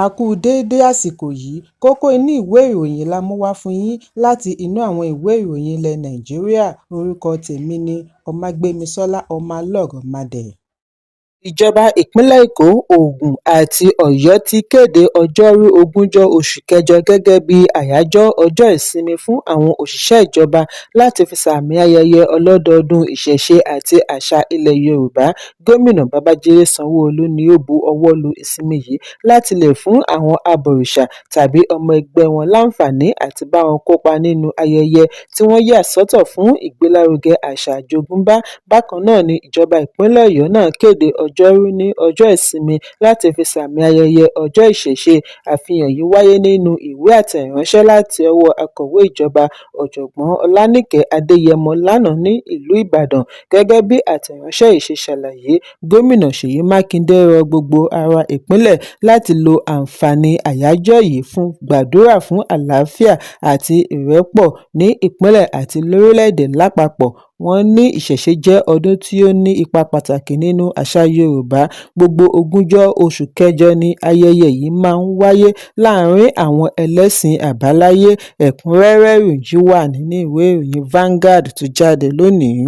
A kú déédé àsìkò yìí, kókó inú ìwé ìròyìn la mú wá fún yín láti inú àwọn ìwé ìròyìn ilẹ̀ Nàìjíríà. Orúkọ tèmi ni Ọmágbémisọ́lá Ọmọlọ́rọ̀mọdẹ̀. Ìjọba ìpínlẹ̀ Èkó, Ògùn àti Ọ̀yọ́ ti kéde ọjọ́rú ogúnjọ́ oṣù kẹjọ gẹ́gẹ́ bí àyájọ́ ọjọ́ ìsinmi fún àwọn òṣìṣẹ́ ìjọba láti fi sààmì ayẹyẹ ọlọ́dọọdún ìṣẹ̀ṣe àti àṣà ilẹ̀ Yorùbá. Gómìnà Babájídé Sanwó-Olú ni ó bu ọwọ́ lu ìsinmi yìí láti lè fún àwọn abọ̀rìṣà tàbí ọmọ ẹgbẹ́ wọn láǹfààní àti bá wọn kópa nínú ayẹyẹ tí wọ́n yà sọ́tọ̀ fún ìgbélárugẹ àṣà àjogúnbá. Bákan náà ni ìjọba ìpínlẹ̀ Ọ̀yọ́ náà kéde ọjọ́rú ní ọjọ́ ìsinmi láti fi sààmì ayẹyẹ ọjọ́ ìṣẹ̀ṣe. Àfihàn yìí wáyé nínú ìwé àtẹ̀ránṣẹ́ láti ọwọ́ akọ̀wé ìjọba Ọ̀jọ̀gbọ́n Ọlánìkẹ́ Adéyẹmọ lánàá ní ìlú Ìbàdàn. Gẹ́gẹ́ bí àtẹ̀ránṣẹ́ yìí ṣe ṣàlàyé, Gómìnà Ṣèyí Mákindé rọ gbogbo ará ìpínlẹ̀ láti lo àǹfààní àyájọ́ yìí fún gbàdúrà fún àlàáfíà àti ìrẹ́pọ̀ ní ìpínlẹ̀ àti lórílẹ̀-èdè lápapọ̀. Wọ́n ní ìṣẹ̀ṣe jẹ́ ọdún tí ó ní ipa pàtàkì nínú àṣà Yorùbá. Gbogbo ogúnjọ́ oṣù kẹjọ ni ayẹyẹ yìí máa ń wáyé láàárín àwọn ẹlẹ́sìn àbáláyé. Ẹ̀kúnrẹ́rẹ́ ìròyìn wà nínú ìwé ìròyìn Vanguard tó jáde lónìí.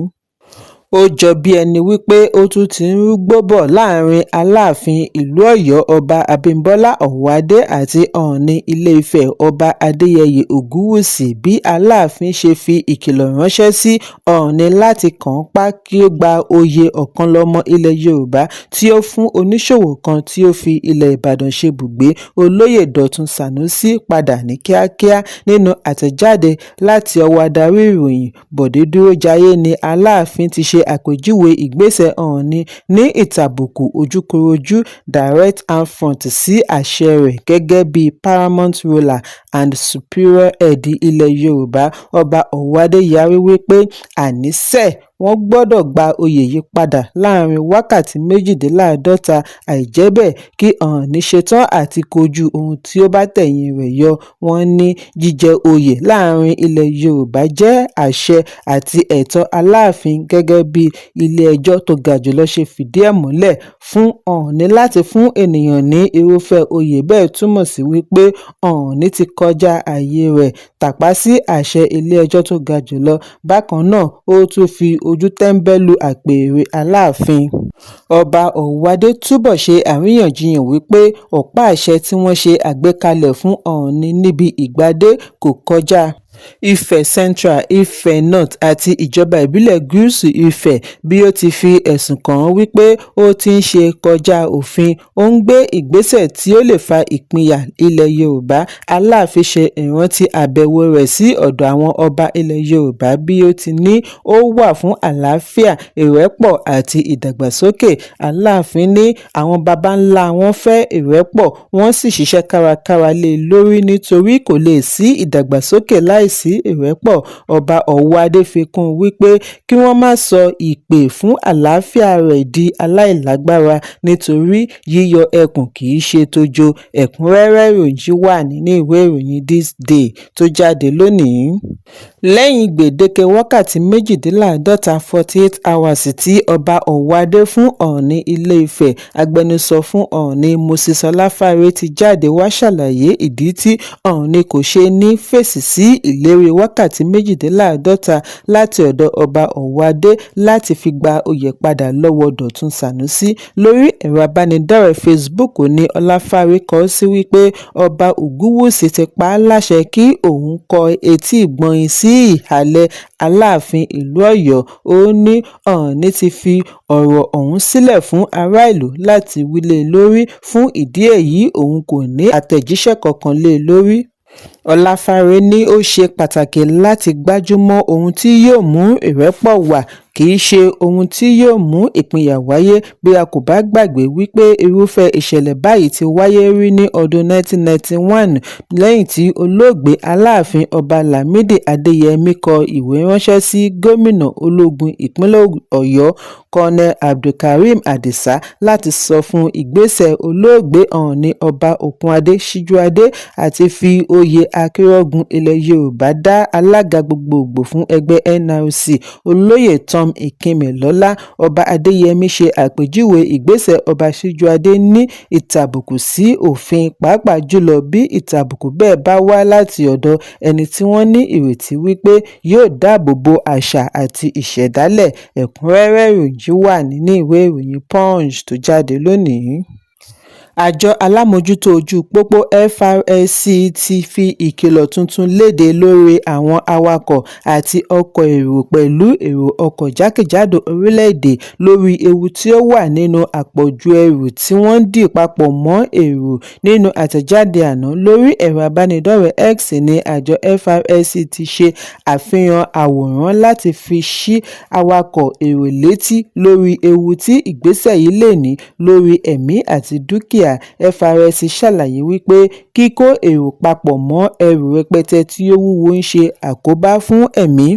Ó jọ bí ẹni wípé ó tún ti ń rúgbó bọ̀ láàrin Aláàfin ìlú Ọ̀yọ́ Ọba Abímbọ́lá Ọ̀wádé àti Ọọ̀ni Ilé-Ifẹ̀ Ọba Adéyẹyè Ògúnwùsì bí Aláàfin ṣe fi ìkìlọ̀ ránṣẹ́ sí Ọọ̀ni láti kànńpá kí ó gba oyè Ọ̀kanlọ́mọ ilẹ̀ Yorùbá tí ó fún oníṣòwò kan tí ó fi ilẹ̀ Ìbàdàn ṣebùgbé, Olóyè Dọ̀tun Sànúsì padà ní kíákíá. Nínú àtẹ̀jáde láti ọwọ́ adarí ìròyìn Bọ̀dé Dúrójayé ni Aláàfin ti ṣe àpèjúwe ìgbésẹ̀ Ọọ̀ni ní ìtàbùkù ojúkorojú direct affront sí àṣẹ rẹ̀ gẹ́gẹ́ bí paramount ruler and superior head ilẹ̀ Yorùbá. Ọba Ọ̀wádé yarí wípé àníṣe wọ́n gbọ́dọ̀ gba oyè yìí padà láàrin wákàtí 48, àìjẹ́bẹ̀ kí Ọọ̀ni ṣetán àti kojú ohun tí ó bá tẹ̀yìn rẹ̀ yọ. Wọ́n ní jíjẹ oyè láàrin ilẹ̀ Yorùbá jẹ́ àṣẹ àti ẹ̀tọ́ Aláàfin gẹ́gẹ́ bí ilé-ẹjọ́ tó ga jùlọ ṣe fìdí ẹ̀ múlẹ̀. Fún Ọọ̀ni láti fún ènìyàn ní irúfẹ́ oyè bẹ́ẹ̀ túmọ̀ sí wípé Ọọ̀ni ti kọjá ààyè rẹ̀ tàpá sí àṣẹ ilé-ẹjọ́ tó ga jùlọ. Bákan náà, ó tún fi ojú tẹ́ńbẹ́lú àpèrè Aláàfin. Ọba Ọ̀wádé túbọ̀ ṣe àríyànjiyàn wípé ọ̀pá àṣẹ tí wọ́n ṣe àgbékalẹ̀ fún Ọọ̀ni níbi ìgbádé kò kọjá Ifẹ̀ Central, Ifẹ̀ North àti ìjọba ìbílẹ̀ Gúúsù Ifẹ̀, bí ó ti fi ẹ̀sùn kàn án wípé ó ti ń ṣe kọjá òfin. Ó ń gbé ìgbésẹ̀ tí ó lè fa ìpínyà ilẹ̀ Yorùbá. Aláàfin ṣe ìrántí àbẹ̀wò rẹ̀ sí ọ̀dọ̀ àwọn ọba ilẹ̀ Yorùbá bí ó ti ní ó wà fún àlàáfíà, ìrẹ́pọ̀ àti ìdàgbàsókè. Aláàfin ní àwọn baba ńlá wọn fẹ́ ìrẹ́pọ̀, wọ́n sì ṣiṣẹ́ kárakára lé e lórí nítorí kò lè sí ìdàgbàsókè láìsí ìrẹ́pọ̀. Ọba Ọ̀wádé fi kún un wípé kí wọ́n má sọ ìpè fún àlàáfíà rẹ̀ di aláìlágbára nítorí yíyọ ẹkùn kì í ṣe tójó. Ẹ̀kúnrẹ́rẹ́ ìròyìn wà nínú ìwé ìròyìn This Day tó jáde lónìí. Lẹ́yìn gbèdéke wákàtí 48 hours tí Ọba Ọ̀wádé fún Ọọ̀ni Ilé-Ifẹ̀, agbẹnusọ fún Ọọ̀ni Moses Ọláfárè ti jáde wá ṣàlàyé ìdí tí Ọọ̀ni kò ṣe ní fèsì sí ìlérí wákàtí 48 láti ọ̀dọ̀ Ọba Ọ̀wádé láti fi gba oyè padà lọ́wọ́ Dọ̀tun Sànúsì. Lórí ẹ̀rọ abánidọ́rẹ̀ẹ́ Facebook ni Ọláfárè kọ sí wípé Ọba Ògúnwùsì ti pa á láṣẹ kí òun kọ etí ìgbọ̀nyín sí ìhàlẹ̀ Aláàfin ìlú Ọ̀yọ́. Ó ní Ọọ̀ni ti fi ọ̀rọ̀ ọ̀hún sílẹ̀ fún ará ìlú láti wí lé lórí. Fún ìdí èyí, òun kò ní àtẹ̀jíṣẹ́ kankan lé lórí. Ọláfárè ní ó ṣe pàtàkì láti gbájúmọ́ ohun tí yóò mú ìrẹ́pọ̀ wà, kì í ṣe ohun tí yóò mú ìpínyà wáyé. Bí a kò bá gbàgbé wípé irúfẹ́ ìṣẹ̀lẹ̀ báyìí ti wáyé rí ní ọdún 1991 lẹ́yìn tí olóògbé Aláàfin Ọba Lámídì Adéyẹmí kọ ìwé ránṣẹ́ sí gómìnà ológun ìpínlẹ̀ Ọ̀yọ́ Colonel Abdulkareem Adisa láti sọ fún ìgbésẹ̀ olóògbé Ọọ̀ni Ọba Òkunadé Síjúadé àti fi oyè Akérògùn ilẹ̀ Yorùbá dá alága gbogbogbò fún ẹgbẹ́ NRC Olóyè Tom Tom Ìkìnmẹ́lọ́lá. Ọba Adéyẹmí ṣe àpèjúwe ìgbésẹ̀ Ọba Síjúadé ní ìtàbùkù sí òfin, pàápàá jùlọ bí ìtàbùkù bẹ́ẹ̀ bá wá láti ọ̀dọ̀ ẹni tí wọ́n ní ìrètí wípé yóò dáàbò bo àṣà àti ìṣẹ̀dálẹ̀. Ẹ̀kúnrẹ́rẹ́ ìròyìn wà nínú ìwé ìròyìn Punch tó jáde lónìí. Àjọ alámòjútó ojú pópó FRSC ti fi ìkìlọ̀ tuntun léde lórí àwọn awakọ̀ àti ọkọ̀ èrò pẹ̀lú èrò ọkọ̀ jákèjádò orílẹ̀-èdè lórí ewu tí ó wà nínú àpọ̀jù ẹrù tí wọ́n dì papọ̀ mọ́ èrò. Nínú àtẹ̀jáde àná lórí ẹ̀rọ abánidọ́rẹ̀ẹ́ X ní àjọ FRSC ti ṣe àfihàn àwòrán láti fi ṣí awakọ̀ èrò létí lórí ewu tí ìgbésẹ̀ yìí lè ní lórí ẹ̀mí àti dúkìá. FRSC ṣàlàyé wípé kíkó èrò papọ̀ mọ́ ẹrù rẹpẹtẹ tí ó wúwo ń ṣe àkóbá fún ẹ̀mí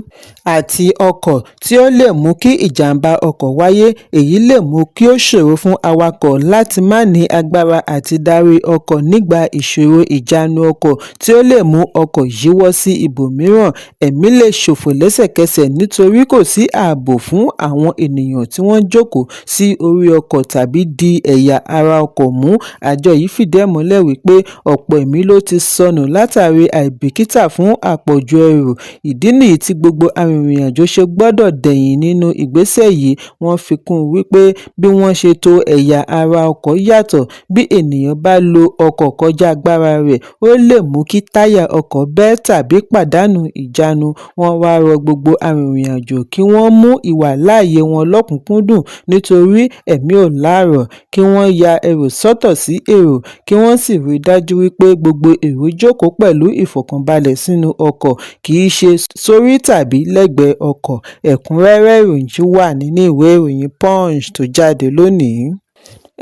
àti ọkọ̀ tí ó lè mú kí ìjàmbá ọkọ̀ wáyé. Èyí lè mú kí ó ṣòro fún awakọ̀ láti má ní agbára àti darí ọkọ̀ nígbà ìṣòro ìjánu ọkọ̀ tí ó lè mú ọkọ̀ yíwọ́ sí ibòmíràn. Ẹ̀mí lè ṣòfò lẹ́sẹ̀kẹsẹ̀ nítorí kò sí ààbò fún àwọn ènìyàn tí wọ́n jókòó sí orí ọkọ̀ tàbí di ẹ̀yà ara ọkọ̀ mú. Àjọ yìí fìdí ẹ̀ múlẹ̀ wípé ọ̀pọ̀ ẹ̀mí ló ti sọnù látàrí àìbìkítà fún àpọ̀jù ẹrù. Ìdí nìyí tí gbogbo arìnrìn-àjò ṣe gbọ́dọ̀ dẹ̀yìn nínú ìgbésẹ̀ yìí. Wọ́n fi kún un wípé bí wọ́n ṣe to ẹ̀yà ara ọkọ̀ yàtọ̀. Bí ènìyàn bá lo ọkọ̀ kọjá agbára rẹ̀, ó lè mú kí táyà ọkọ̀ bẹ́ tàbí pàdánù ìjánu. Wọ́n wá rọ gbogbo arìnrìn-àjò kí wọ́n mú ìwàláàyè wọn lọ́kùnkúndùn nítorí ẹ̀mí ò láàrọ̀, kí wọ́n ya ẹrù sọ́tọ̀ sí èrò, kí wọ́n sì rí dájú wípé gbogbo èrò jókòó pẹ̀lú ìfọ̀kànbalẹ̀ sínú ọkọ̀, kì í ṣe sórí tàbí lẹ́gbẹ̀ẹ́ ọkọ̀. Ẹ̀kúnrẹ́rẹ́ ìròyìn wà nínú ìwé ìròyìn Punch tó jáde lónìí.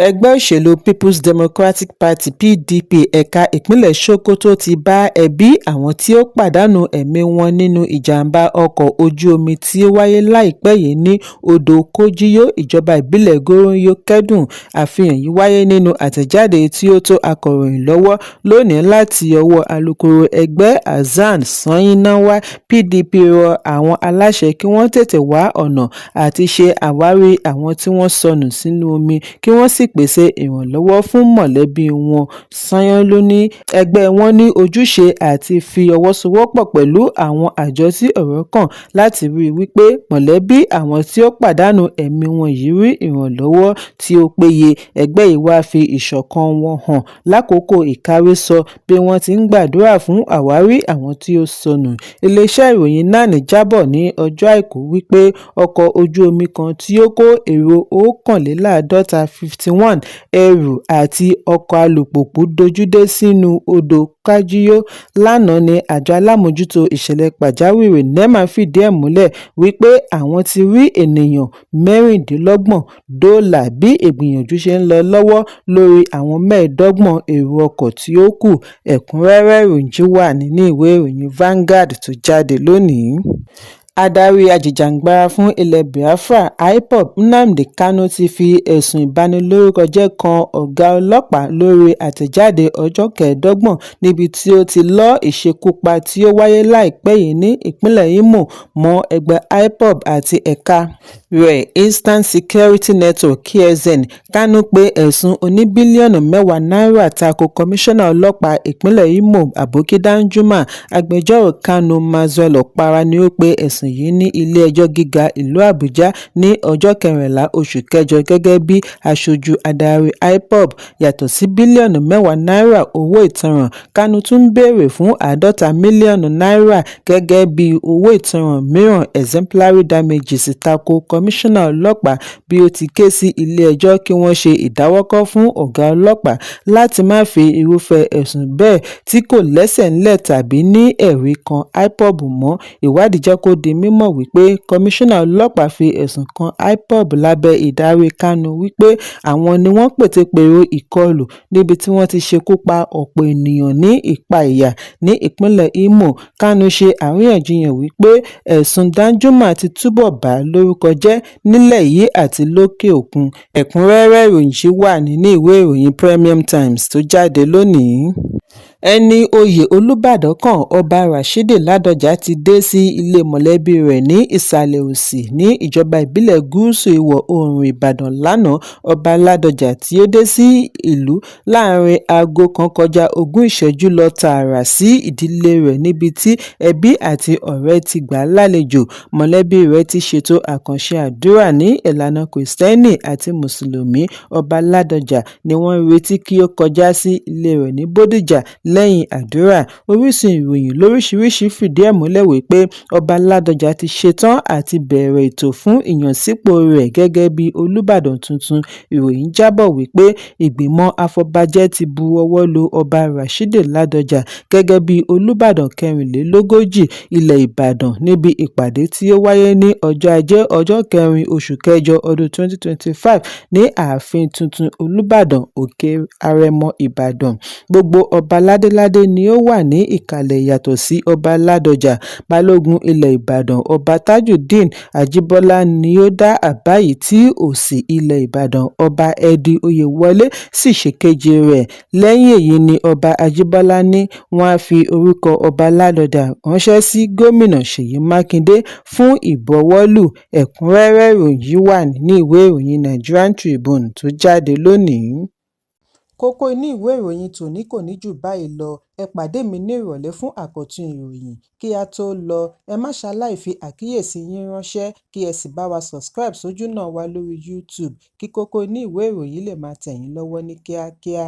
Ẹgbẹ́ òṣèlú People's Democratic Party (PDP) ẹ̀ka ìpínlẹ̀ Sokoto ti bá ẹbí àwọn tí ó pàdánù ẹ̀mí wọn nínú ìjàmbá ọkọ̀ ojú omi tí ó wáyé láìpẹ́ yìí ní odò Kójíyó, ìjọba ìbílẹ̀ Goronyo kẹ́dùn. Àfihàn yìí wáyé nínú àtẹ̀jáde tí ó tó akọ̀ròyìn lọ́wọ́ lónìí láti ọwọ́ alukoro ẹgbẹ́ Hasan Sanyinawa. PDP rọ àwọn aláṣẹ kí wọ́n tètè wá ọ̀nà àti ṣe àwárí àwọn tí wọ́n sọnù sínú omi, kí wọ́n sì pèsè ìrànlọ́wọ́ fún mọ̀lẹ́bí wọn. Sanyalu ní ẹgbẹ́ wọn ní ojúṣe àti fi ọwọ́ sowọ́pọ̀ pẹ̀lú àwọn àjọ tí ọ̀rọ̀ kàn láti rí i wípé mọ̀lẹ́bí àwọn tí ó pàdánù ẹ̀mí wọn yìí rí ìrànlọ́wọ́ tí ó péye. Ẹgbẹ́ yìí wá fi ìṣọ̀kan wọn hàn lákòókò ìkárísọ bí wọ́n ti ń gbàdúrà fún àwárí àwọn tí ó sọnù. Iléeṣẹ́ ìròyìn NAN jábọ̀ ní ọjọ́ Àìkú wípé ọkọ̀ ojú omi kan tí ó kó èrò 51 ẹrù àti ọkọ̀ alùpùpù dojúdé sínú odò Kójíyó lánàá ni àjọ alámòjútó ìṣẹ̀lẹ̀ pàjáwìrì NEMA fìdí ẹ̀ múlẹ̀ wípé àwọn ti rí ènìyàn 26 dóòlà bí ìgbìyànjú ṣe ń lọ lọ́wọ́ lórí àwọn 25 èrò ọkọ̀ tí ó kù. Ẹ̀kúnrẹ́rẹ́ ìròyìn wà nínú ìwé ìròyìn Vanguard tó jáde lónìí. Adarí ajìjàǹgbara fún ilẹ̀ Biafra IPOB Nnamdi Kanu ti fi ẹ̀sùn ìbanilórúkọjẹ́ kan ọ̀gá ọlọ́pàá lórí àtẹ̀jáde ọjọ́ 25 níbi tí ó ti lọ́ ìṣekúpa tí ó wáyé láìpẹ́ yìí ní ìpínlẹ̀ Imo mọ́ ẹgbẹ́ IPOB àti ẹ̀ka rẹ̀ Eastern Security Network (KSN). Kanu pe ẹ̀sùn oní-bílíọ̀nù 10 náírà tako kọmíṣánná ọlọ́pàá ìpínlẹ̀ Imo Aboki Danjuma. Agbẹjọ́rò Kanu Maxwell Okpara ni ó pe ẹ̀sùn yìí ní ilé-ẹjọ́ gíga ìlú Àbújá ní ọjọ́ 14 oṣù kẹjọ gẹ́gẹ́ bí aṣojú adarí IPOB. Yàtọ̀ sí bílíọ̀nù 10 náírà owó ìtanràn, Kanu tún béèrè fún 50 mílíọ̀nù náírà gẹ́gẹ́ bí owó ìtanràn mìíràn exemplary damages tako kọmíṣánná ọlọ́pàá bí ó ti ké sí ilé-ẹjọ́ kí wọ́n ṣe ìdáwọ́kọ̀ fún ọ̀gá ọlọ́pàá láti má fi irúfẹ́ ẹ̀sùn bẹ́ẹ̀ tí kò lẹ́sẹ̀ ńlẹ̀ tàbí ní ẹ̀rí kan IPOB mọ́. Ìwádìí jẹ́ kó di mímọ̀ wípé kọmíṣánná ọlọ́pàá fi ẹ̀sùn kan IPOB lábẹ́ ìdarí Kanu wípé àwọn ni wọ́n pètepèrò ìkọlù níbi tí wọ́n ti ṣekú pa ọ̀pọ̀ ènìyàn ní ìpàìyà ní ìpínlẹ̀ Imo. Kanu ṣe àríyànjiyàn wípé ẹ̀sùn Danjuma ti túbọ̀ bà lórúkọ jẹ́ nílẹ̀ yìí àti lókè òkun. Ẹ̀kúnrẹ́rẹ́ ìròyìn wà nínú ìwé ìròyìn Premium Times tó jáde lónìí. ẹni oyè olùbàdàn kan ọba rashidi ládọjà ti dé sí ilé mọ̀lẹ́bí rẹ̀ ní ìsàlẹ̀ òsì ní ìjọba ìbílẹ̀ gúúsù ìwọ̀ oòrùn ìbàdàn lánàá. Ọba ládọjà tí ó dé sí ìlú láàrin aago kan kọjá 20 ìṣẹ́jú lọ tààrà sí ìdílé rẹ̀ níbi tí ẹbí àti ọ̀rẹ́ ti gbà á lálejò. Mọ̀lẹ́bí rẹ̀ ti ṣètò àkànṣe àdúrà ní ìlànà kìrìsìtẹ́nì àti mùsùlùmí. Ọba ládọjà ni wọ́n retí kí ó kọjá sí ilé rẹ̀ ní bódìjà lẹ́yìn àdúrà. Orísun ìròyìn lóríṣiríṣi fìdí ẹ̀ múlẹ̀ wípé ọba ládọjà ti ṣetán àti bẹ̀rẹ̀ ètò fún ìyànsípò rẹ̀ gẹ́gẹ́ bí olùbàdàn tuntun. Ìròyìn jábọ̀ wípé ìgbìmọ̀ afọbajẹ ti bu ọwọ́ lu ọba rashidi ládọjà gẹ́gẹ́ bí olùbàdàn 44 ilẹ̀ ìbàdàn níbi ìpàdé tí ó wáyé ní ọjọ́ ajé ọjọ́ 4 oṣù kẹjọ ọdún 2025 ní ààfin tuntun olùbàdàn òkè àrẹ̀mọ ìbàdàn. Gbogbo ọba ládéládé ni ó wà ní ìkàlẹ̀ yàtọ̀ sí ọba ládọjà. Balógun ilẹ̀ ìbàdàn ọba tajudeen ajíbọ́lá ni ó dá àbá yìí tí òsì ilẹ̀ ìbàdàn ọba ẹ̀dì oyèwọlé sì ṣèkejì rẹ̀. Lẹ́yìn èyí ni ọba ajíbọ́lá ní wọ́n á fi orúkọ ọba ládọjà ránṣẹ́ sí gómìnà ṣèyí mákindé fún ìbuwọ́lù. Ẹ̀kúnrẹ́rẹ́ ìròyìn wà nínú ìwé ìròyìn Nigerian Tribune tó jáde lónìí. Kókó inú ìwé ìròyìn tòní kò ní jù báyìí lọ. Ẹ pàdé mi ní ìrọ̀lẹ́ fún àkọ́tún ìròyìn. Kí a tó lọ, ẹ má ṣaláì fi àkíyèsí yín ránṣẹ́ kí ẹ sì bá wa subscribe sójú náà wa lórí YouTube kí kókó inú ìwé ìròyìn lè máa tẹ̀ yín lọ́wọ́ ní kíákíá.